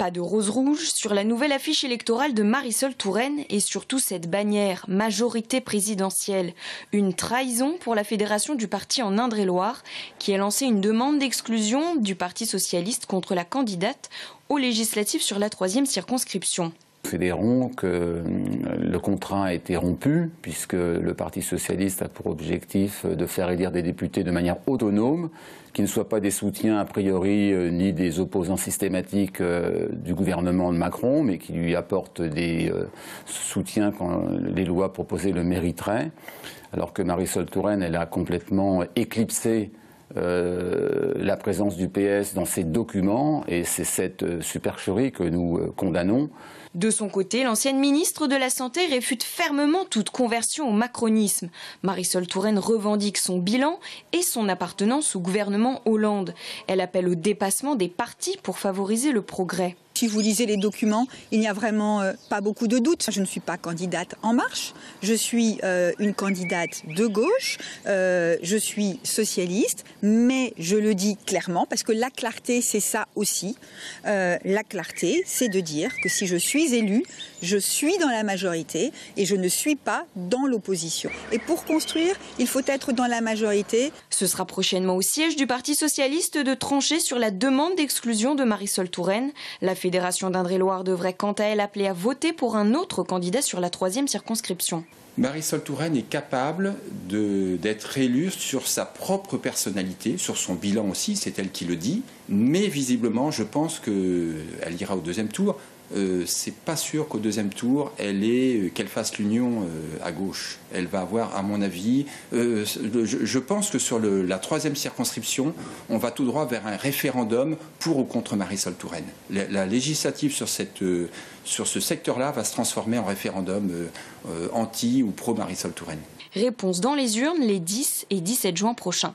Pas de rose rouge sur la nouvelle affiche électorale de Marisol Touraine et surtout cette bannière majorité présidentielle. Une trahison pour la fédération du parti en Indre-et-Loire qui a lancé une demande d'exclusion du Parti socialiste contre la candidate aux législatives sur la 3e circonscription. Nous considérons que le contrat a été rompu puisque le Parti socialiste a pour objectif de faire élire des députés de manière autonome, qui ne soient pas des soutiens a priori ni des opposants systématiques du gouvernement de Macron, mais qui lui apportent des soutiens quand les lois proposées le mériteraient. Alors que Marisol Touraine, elle a complètement éclipsé la présence du PS dans ces documents et c'est cette supercherie que nous condamnons. De son côté, l'ancienne ministre de la Santé réfute fermement toute conversion au macronisme. Marisol Touraine revendique son bilan et son appartenance au gouvernement Hollande. Elle appelle au dépassement des partis pour favoriser le progrès. Si vous lisez les documents, il n'y a vraiment pas beaucoup de doutes. Je ne suis pas candidate En Marche, je suis une candidate de gauche, je suis socialiste, mais je le dis clairement parce que la clarté c'est ça aussi. La clarté c'est de dire que si je suis élue, je suis dans la majorité et je ne suis pas dans l'opposition. Et pour construire, il faut être dans la majorité. Ce sera prochainement au siège du Parti socialiste de trancher sur la demande d'exclusion de Marisol Touraine. La Fédération d'Indre-et-Loire devrait quant à elle appeler à voter pour un autre candidat sur la 3e circonscription. Marisol Touraine est capable d'être élue sur sa propre personnalité, sur son bilan aussi, c'est elle qui le dit, mais visiblement je pense qu'elle ira au 2e tour. C'est pas sûr qu'au 2e tour, qu'elle fasse l'union à gauche. Elle va avoir, à mon avis, je pense que sur la 3e circonscription, on va tout droit vers un référendum pour ou contre Marisol Touraine. La législative sur ce secteur-là va se transformer en référendum anti ou pro Marisol Touraine. Réponse dans les urnes les 10 et 17 juin prochains.